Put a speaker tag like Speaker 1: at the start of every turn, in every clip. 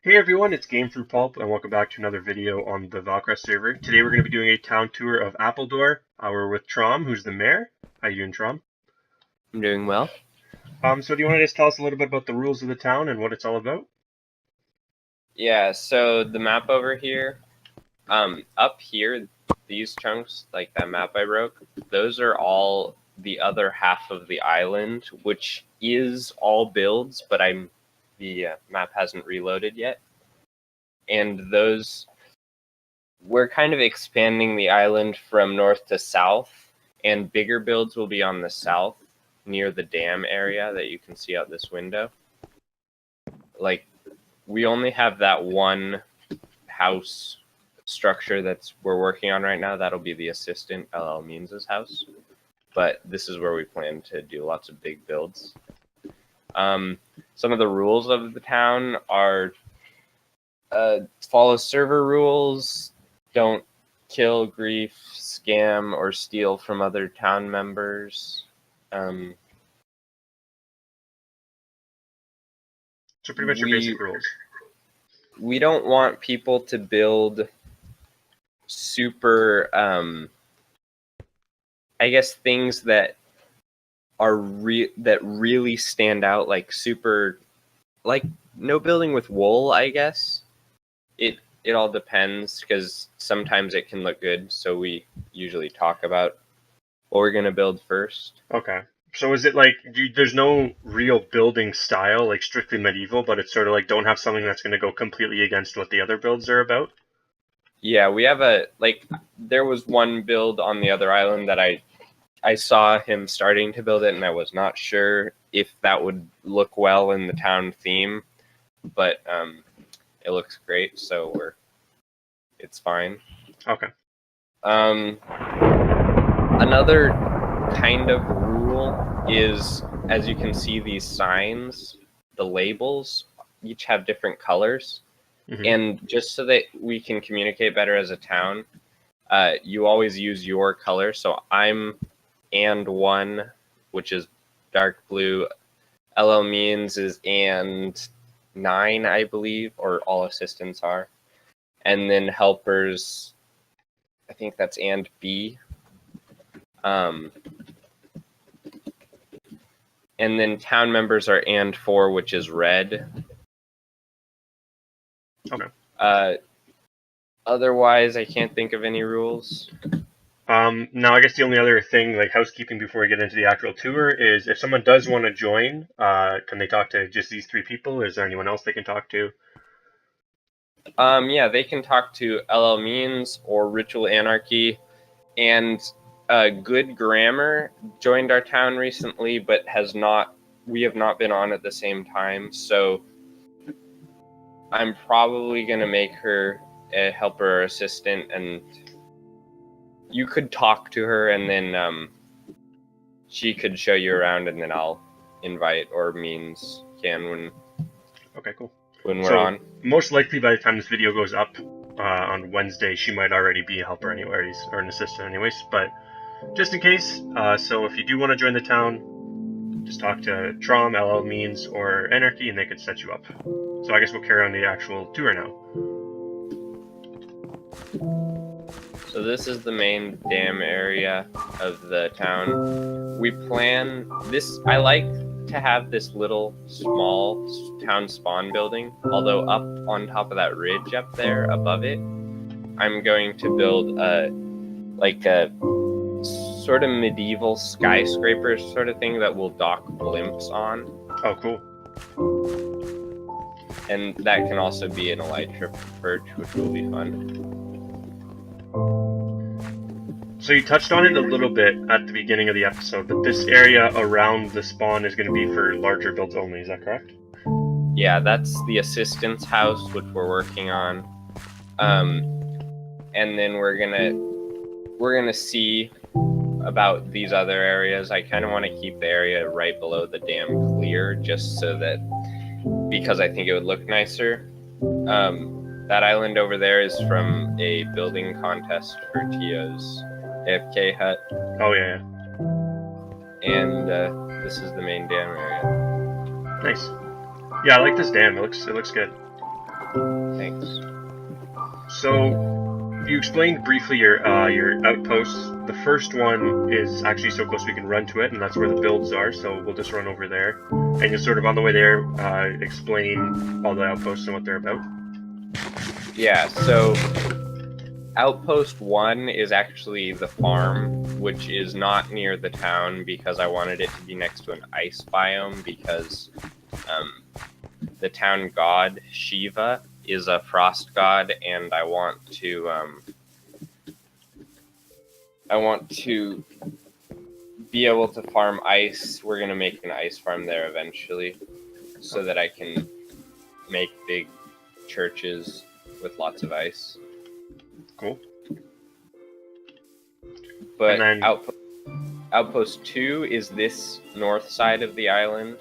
Speaker 1: Hey everyone, it's Gamefruitpulp, and welcome back to another video on the Valcrest server. Today we're going to be doing a town tour of Appledor. We're with Trom, who's the mayor. How you doing, Trom?
Speaker 2: I'm doing well.
Speaker 1: So do you want to just tell us a little bit about the rules of the town and what it's all about?
Speaker 2: Yeah, so the map over here, up here, these chunks, like that map I broke, those are all the other half of the island, which is all builds, but the map hasn't reloaded yet. And those, we're kind of expanding the island from north to south, and bigger builds will be on the south, near the dam area that you can see out this window. Like, we only have that one house structure we're working on right now. That'll be the assistant LL Means' house. But this is where we plan to do lots of big builds. Some of the rules of the town are follow server rules, don't kill, grief, scam, or steal from other town members.
Speaker 1: So pretty much your basic rules.
Speaker 2: We don't want people to build super, I guess, things that are that really stand out, like super, like no building with wool, I guess. It all depends, because sometimes it can look good, so we usually talk about what we're going to build first.
Speaker 1: Okay. So is it like, there's no real building style, like strictly medieval, but it's sort of like don't have something that's going to go completely against what the other builds are about?
Speaker 2: Yeah, we have there was one build on the other island that I saw him starting to build it, and I was not sure if that would look well in the town theme, but it looks great, so it's fine.
Speaker 1: Okay.
Speaker 2: Another kind of rule is, as you can see, these signs, the labels, each have different colors. Mm-hmm. And just so that we can communicate better as a town, you always use your color. So I'm and1, which is dark blue. LL Means is and9, I believe, or all assistants are. And then helpers, I think that's and B. And then town members are and4, which is red.
Speaker 1: Okay.
Speaker 2: Otherwise, I can't think of any rules.
Speaker 1: Now, I guess the only other thing, like housekeeping before we get into the actual tour, is if someone does want to join, can they talk to just these three people? Is there anyone else they can talk to?
Speaker 2: Yeah, they can talk to LL Means or Ritual Anarchy, and Good Grammar joined our town recently, but we have not been on at the same time, so I'm probably going to make her a helper or assistant, and you could talk to her, and then she could show you around, and then I'll invite, or Means can when we're on.
Speaker 1: Most likely by the time this video goes up on Wednesday, she might already be a helper anyways, or an assistant anyways, but just in case, so if you do want to join the town, just talk to Trom, LL Means, or Anarchy, and they could set you up. So I guess we'll carry on the actual tour now.
Speaker 2: So this is the main dam area of the town. We plan this. I like to have this little small town spawn building, although up on top of that ridge up there above it, I'm going to build a sort of medieval skyscraper sort of thing that will dock blimps on.
Speaker 1: Oh, cool.
Speaker 2: And that can also be an elytra perch, which will be fun.
Speaker 1: So you touched on it a little bit at the beginning of the episode, but this area around the spawn is going to be for larger builds only, is that correct?
Speaker 2: Yeah, that's the assistant's house, which we're working on. And then we're gonna see about these other areas. I kind of want to keep the area right below the dam clear, just so that, because I think it would look nicer. That island over there is from a building contest for Tio's AFK hut.
Speaker 1: Oh, yeah.
Speaker 2: And this is the main dam area.
Speaker 1: Nice. Yeah, I like this dam. It looks good.
Speaker 2: Thanks.
Speaker 1: So, you explained briefly your outposts. The first one is actually so close we can run to it, and that's where the builds are. So we'll just run over there, and you'll sort of on the way there explain all the outposts and what they're about.
Speaker 2: Yeah. So Outpost 1 is actually the farm, which is not near the town because I wanted it to be next to an ice biome because the town god, Shiva, is a frost god, and I want to be able to farm ice. We're going to make an ice farm there eventually so that I can make big churches with lots of ice.
Speaker 1: Cool.
Speaker 2: But
Speaker 1: then...
Speaker 2: Outpost 2 is this north side of the island.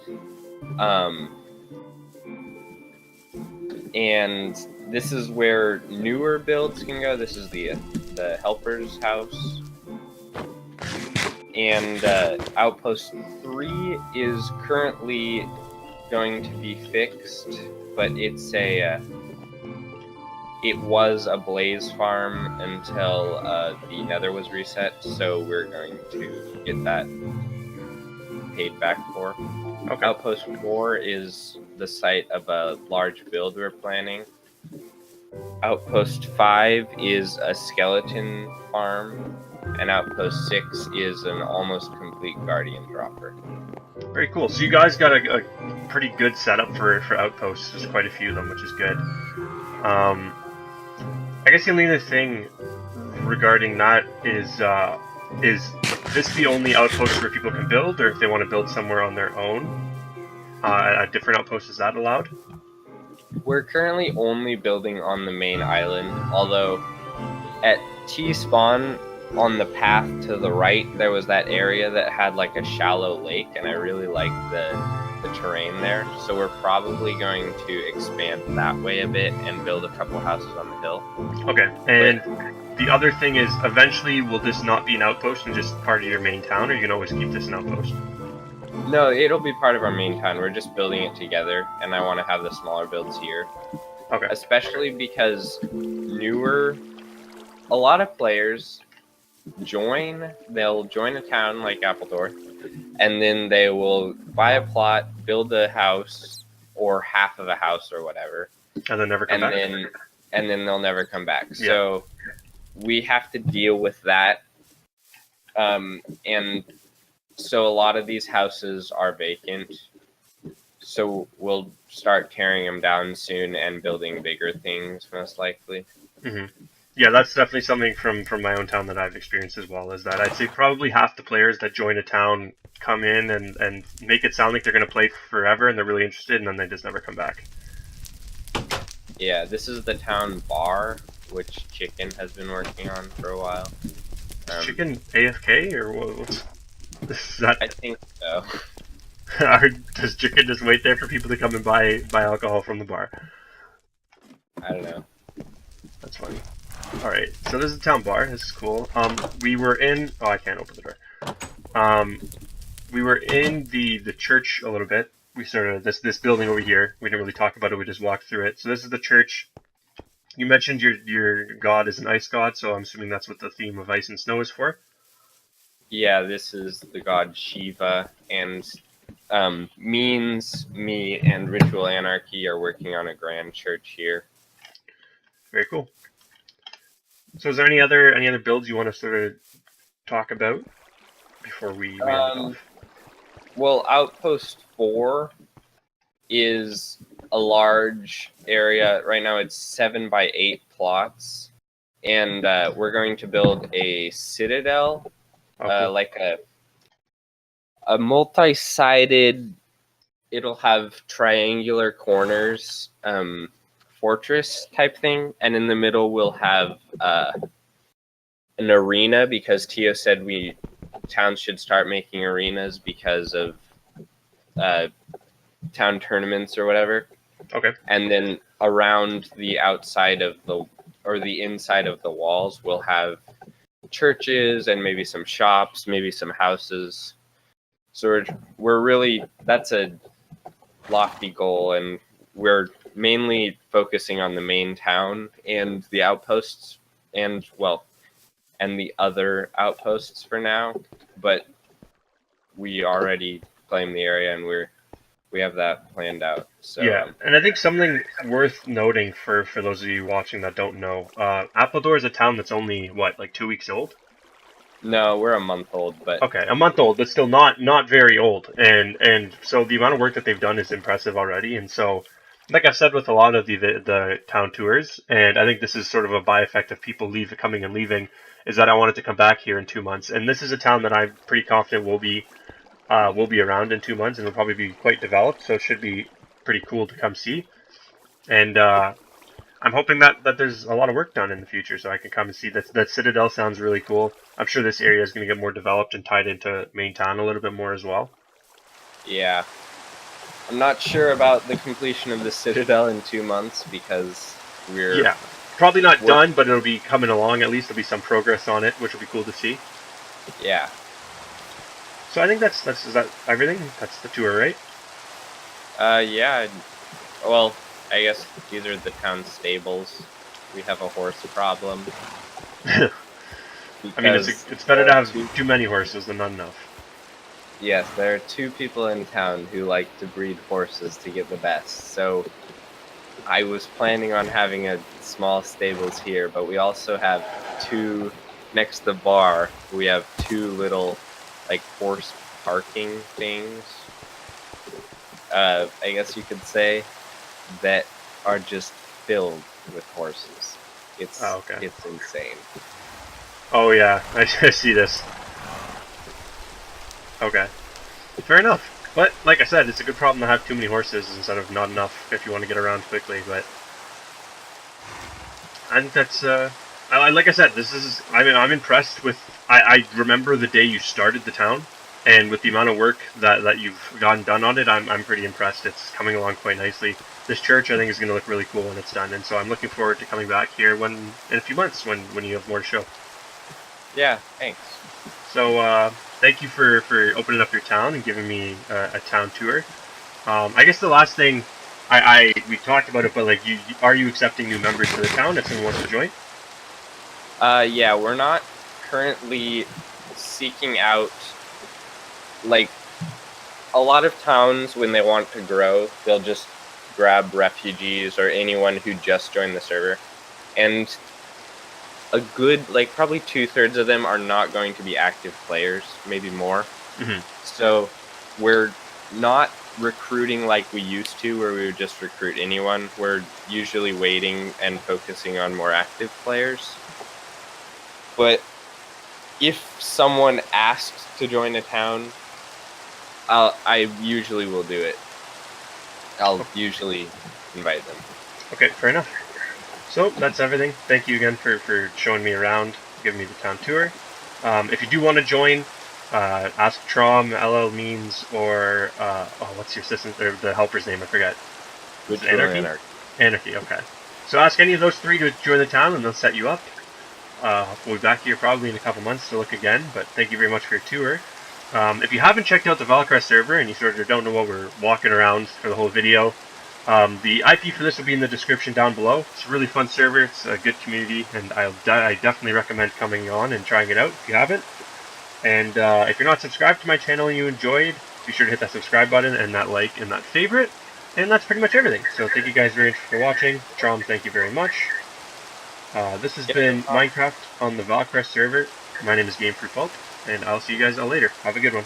Speaker 2: And this is where newer builds can go. This is the helper's house. And Outpost 3 is currently going to be fixed, but it was a blaze farm until the nether was reset, so we're going to get that paid back for. Okay. Outpost 4 is the site of a large build we're planning. Outpost 5 is a skeleton farm, and Outpost 6 is an almost complete guardian dropper.
Speaker 1: Very cool. So you guys got a pretty good setup for outposts. There's quite a few of them, which is good. I guess the only other thing regarding that is this the only outpost where people can build, or if they want to build somewhere on their own, a different outpost, is that allowed?
Speaker 2: We're currently only building on the main island, although at T-spawn on the path to the right, there was that area that had like a shallow lake, and I really liked the terrain there, so we're probably going to expand that way a bit and build a couple houses on the hill. Okay, and
Speaker 1: the other thing is, eventually will this not be an outpost and just part of your main town, or you can always keep this an outpost?
Speaker 2: No, it'll be part of our main town. We're just building it together, and I want to have the smaller builds here.
Speaker 1: Okay.
Speaker 2: Especially because a lot of players they'll join a town like Appledor, and then they will buy a plot, build a house, or half of a house or whatever.
Speaker 1: And then never come back?
Speaker 2: And then they'll never come back. Yeah. So we have to deal with that. And so a lot of these houses are vacant. So we'll start tearing them down soon and building bigger things, most likely.
Speaker 1: Mm-hmm. Yeah, that's definitely something from my own town that I've experienced as well, is that I'd say probably half the players that join a town come in and make it sound like they're going to play forever and they're really interested, and then they just never come back.
Speaker 2: Yeah, this is the town bar, which Chicken has been working on for a while.
Speaker 1: Chicken AFK, or what? Is that...
Speaker 2: I think so.
Speaker 1: Or does Chicken just wait there for people to come and buy alcohol from the bar?
Speaker 2: I don't know.
Speaker 1: That's funny. Alright, so this is the town bar. This is cool. We were in... Oh, I can't open the door. We were in the church a little bit. We started this building over here. We didn't really talk about it. We just walked through it. So this is the church. You mentioned your god is an ice god, so I'm assuming that's what the theme of ice and snow is for?
Speaker 2: Yeah, this is the god Shiva, and Means, me, and Ritual Anarchy are working on a grand church here.
Speaker 1: Very cool. So is there any other builds you want to sort of talk about before we end it off?
Speaker 2: Well, Outpost 4 is a large area. Right now it's 7 by 8 plots. And we're going to build a citadel, like a multi-sided, it'll have triangular corners, fortress type thing, and in the middle we'll have an arena, because Tio said towns should start making arenas because of town tournaments or whatever.
Speaker 1: Okay.
Speaker 2: And then around the outside of the inside of the walls we'll have churches and maybe some shops, maybe some houses. So we're really, that's a lofty goal, and we're mainly focusing on the main town and the outposts, and the other outposts for now. But we already claimed the area, and we have that planned out. So
Speaker 1: Yeah, and I think something worth noting for those of you watching that don't know, Appledor is a town that's only what, like 2 weeks old.
Speaker 2: no, we're a month old, but
Speaker 1: Okay, a month old, but still not very old, and so the amount of work that they've done is impressive already. And so, like I've said with a lot of the town tours, and I think this is sort of a by effect of people coming and leaving, is that I wanted to come back here in 2 months, and this is a town that I'm pretty confident will be around in 2 months and will probably be quite developed. So it should be pretty cool to come see, and I'm hoping that there's a lot of work done in the future, so I can come and see that Citadel sounds really cool. I'm sure this area is going to get more developed and tied into main town a little bit more as well.
Speaker 2: yeah. I'm not sure about the completion of the Citadel in 2 months because
Speaker 1: Yeah, probably not done, but it'll be coming along. At least there'll be some progress on it, which will be cool to see.
Speaker 2: Yeah.
Speaker 1: So I think is that everything? That's the tour, right?
Speaker 2: Yeah. Well, I guess these are the town stables. We have a horse problem.
Speaker 1: I mean, it's better to have too many horses than not enough.
Speaker 2: Yes, there are 2 people in town who like to breed horses to get the best. So I was planning on having a small stables here, but we also have 2 next to the bar. We have 2 little like horse parking things. I guess you could say that are just filled with horses. It's insane.
Speaker 1: Oh yeah, I see this. Okay, fair enough. But like I said, it's a good problem to have too many horses instead of not enough if you want to get around quickly. But I think that's like I said, I'm impressed with. I remember the day you started the town, and with the amount of work that you've gotten done on it, I'm pretty impressed. It's coming along quite nicely. This church, I think, is going to look really cool when it's done, and so I'm looking forward to coming back here in a few months when you have more to show.
Speaker 2: Yeah, thanks.
Speaker 1: So thank you for opening up your town and giving me a town tour. I guess the last thing we talked about it, but like, are you accepting new members to the town if someone wants to join?
Speaker 2: Yeah, we're not currently seeking out, like, a lot of towns when they want to grow, they'll just grab refugees or anyone who just joined the server, and a good, like, probably 2/3 of them are not going to be active players, maybe more.
Speaker 1: Mm-hmm.
Speaker 2: So we're not recruiting like we used to, where we would just recruit anyone. We're usually waiting and focusing on more active players. But if someone asks to join a town, I usually will do it. I'll usually invite them.
Speaker 1: Okay, fair enough. So that's everything. Thank you again for showing me around, giving me the town tour. If you do want to join, ask Trom, LL Means, or what's your assistant or the helper's name? I forget.
Speaker 2: Which
Speaker 1: Anarchy? Anarchy. Okay. So ask any of those 3 to join the town, and they'll set you up. We'll be back here probably in a couple months to look again. But thank you very much for your tour. If you haven't checked out the Valcrest server and you sort of don't know what we're walking around for the whole video, the IP for this will be in the description down below. It's a really fun server. It's a good community, and I definitely recommend coming on and trying it out if you haven't. And if you're not subscribed to my channel and you enjoyed, be sure to hit that subscribe button and that like and that favorite. And that's pretty much everything. So thank you guys very much for watching. Trom, thank you very much. This has been Minecraft on the Valcrest server. My name is Gamefruitpulp, and I'll see you guys all later. Have a good one.